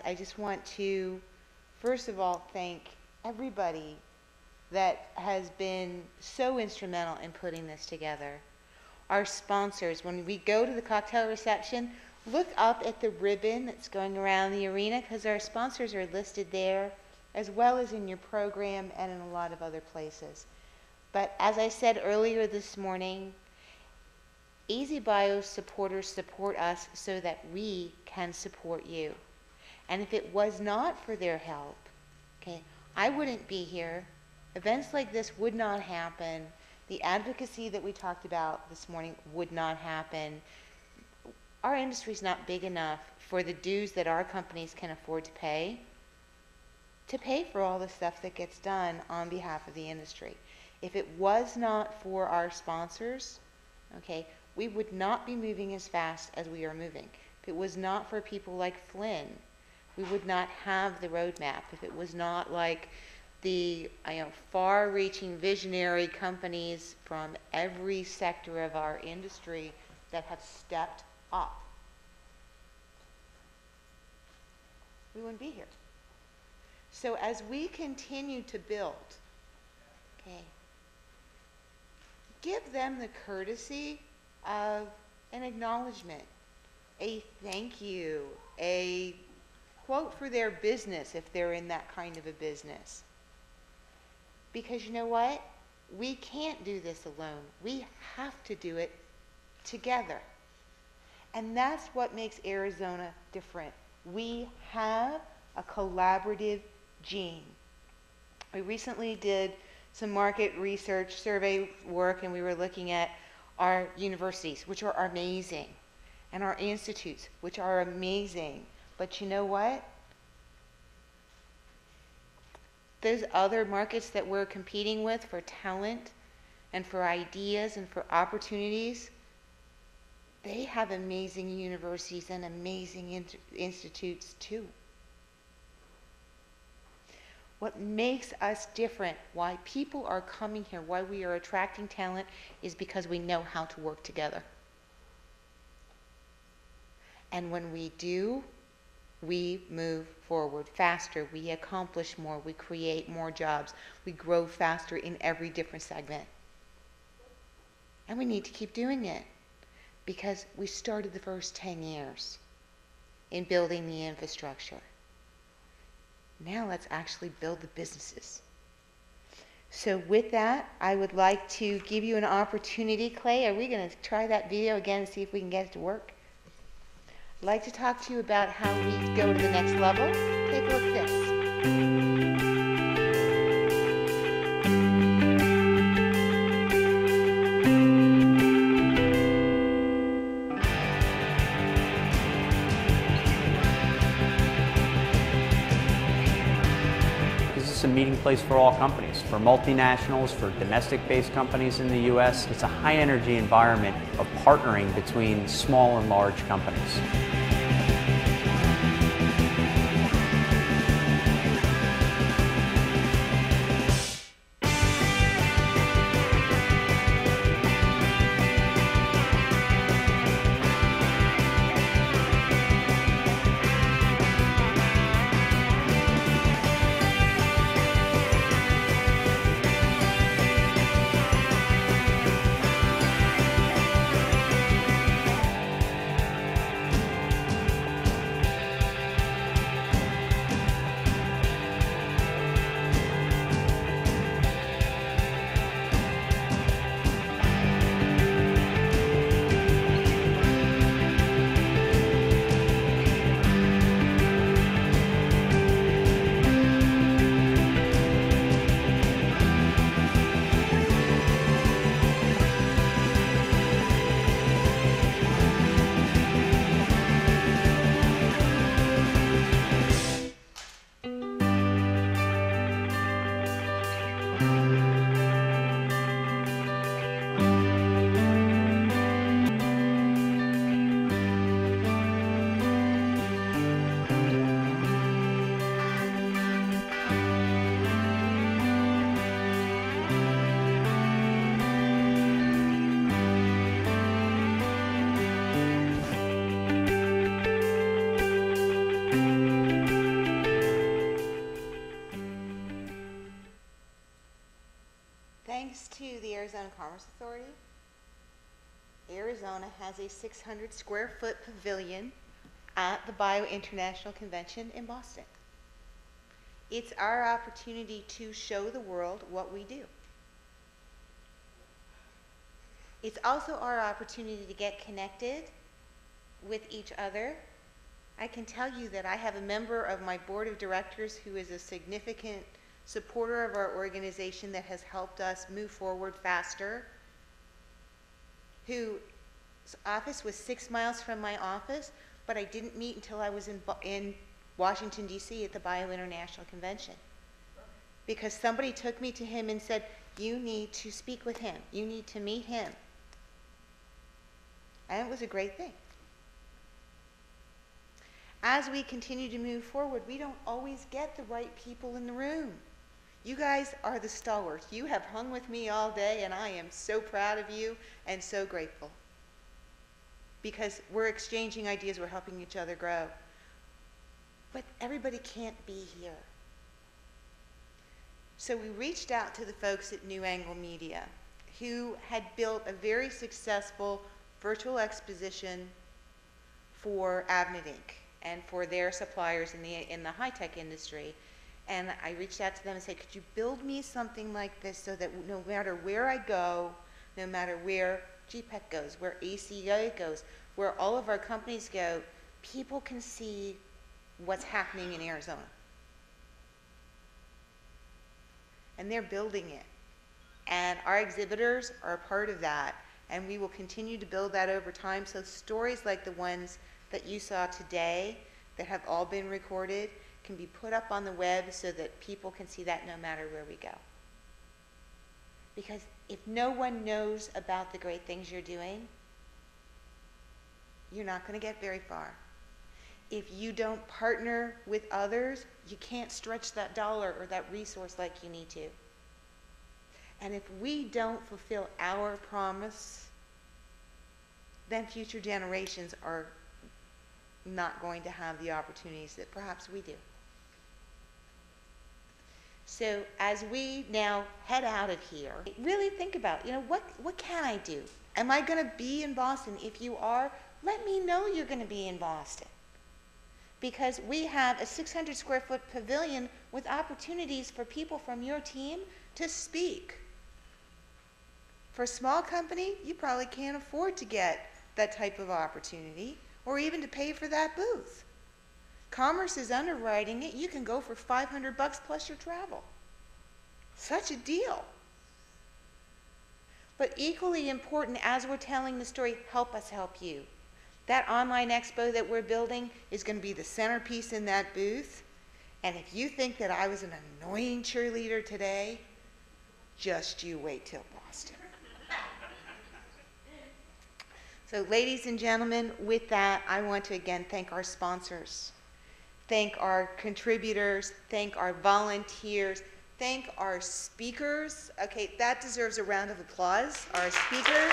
I just want to, first of all, thank everybody that has been so instrumental in putting this together. Our sponsors, when we go to the cocktail reception, look up at the ribbon that's going around the arena, because our sponsors are listed there, as well as in your program and in a lot of other places. But as I said earlier this morning, AZBio supporters support us so that we can support you. And if it was not for their help, okay, I wouldn't be here. Events like this would not happen. The advocacy that we talked about this morning would not happen. Our industry is not big enough for the dues that our companies can afford to pay for all the stuff that gets done on behalf of the industry. If it was not for our sponsors, okay, we would not be moving as fast as we are moving. If it was not for people like Flynn, we would not have the roadmap. If it was not like the far-reaching visionary companies from every sector of our industry that have stepped up, we wouldn't be here. So as we continue to build, okay, give them the courtesy of an acknowledgement, a thank you, a quote for their business if they're in that kind of a business. Because you know what? We can't do this alone. We have to do it together. And that's what makes Arizona different. We have a collaborative gene. We recently did some market research survey work, and we were looking at our universities, which are amazing, and our institutes, which are amazing. But you know what? Those other markets that we're competing with for talent and for ideas and for opportunities, they have amazing universities and amazing institutes too. What makes us different, why people are coming here, why we are attracting talent, is because we know how to work together. And when we do, we move forward faster, we accomplish more, we create more jobs, we grow faster in every different segment. And we need to keep doing it, because we started the first 10 years in building the infrastructure. Now let's actually build the businesses. So with that, I would like to give you an opportunity. Clay, are we going to try that video again and see if we can get it to work? I'd like to talk to you about how we go to the next level. Take a look at this. It's a meeting place for all companies, for multinationals, for domestic-based companies in the U.S. It's a high-energy environment of partnering between small and large companies. Commerce Authority, Arizona has a 600 square foot pavilion at the Bio International Convention in Boston. It's our opportunity to show the world what we do. It's also our opportunity to get connected with each other. I can tell you that I have a member of my board of directors who is a significant supporter of our organization that has helped us move forward faster, whose office was 6 miles from my office, but I didn't meet until I was in Washington, D.C. at the Bio International Convention. Because somebody took me to him and said, you need to speak with him. You need to meet him. And it was a great thing. As we continue to move forward, we don't always get the right people in the room. You guys are the stalwarts. You have hung with me all day, and I am so proud of you and so grateful. Because we're exchanging ideas, we're helping each other grow. But everybody can't be here. So we reached out to the folks at New Angle Media, who had built a very successful virtual exposition for Avnet Inc. and for their suppliers in the high-tech industry. And I reached out to them and said, could you build me something like this so that no matter where I go, no matter where GPEC goes, where ACA goes, where all of our companies go, people can see what's happening in Arizona. And they're building it. And our exhibitors are a part of that. And we will continue to build that over time. So stories like the ones that you saw today that have all been recorded can be put up on the web so that people can see that no matter where we go. Because if no one knows about the great things you're doing, you're not going to get very far. If you don't partner with others, you can't stretch that dollar or that resource like you need to. And if we don't fulfill our promise, then future generations are not going to have the opportunities that perhaps we do. So as we now head out of here, really think about, what can I do? Am I going to be in Boston? If you are, let me know you're going to be in Boston. Because we have a 600 square foot pavilion with opportunities for people from your team to speak. For a small company, you probably can't afford to get that type of opportunity or even to pay for that booth. Commerce is underwriting it. You can go for $500 plus your travel. Such a deal. But equally important, as we're telling the story, help us help you. That online expo that we're building is going to be the centerpiece in that booth. And if you think that I was an annoying cheerleader today, just you wait till Boston. So ladies and gentlemen, with that, I want to again thank our sponsors, thank our contributors, thank our volunteers, thank our speakers. Okay, that deserves a round of applause. Our speakers.